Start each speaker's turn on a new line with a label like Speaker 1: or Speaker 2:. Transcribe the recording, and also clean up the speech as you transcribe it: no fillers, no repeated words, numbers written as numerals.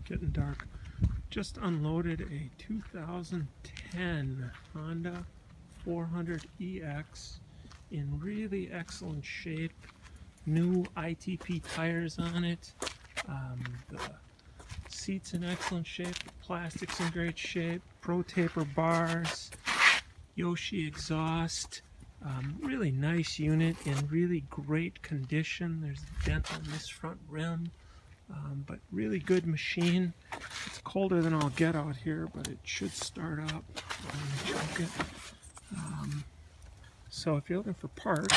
Speaker 1: getting dark. Just unloaded a 2010 Honda 400EX in really excellent shape. New ITP tires on it. The seat's in excellent shape. The plastic's in great shape. Pro taper bars. Yoshi exhaust. Really nice unit in really great condition. There's a dent on this front rim. But really good machine. It's colder than I'll get out here, but it should start up. I'm going to choke it. So if you're looking for parts,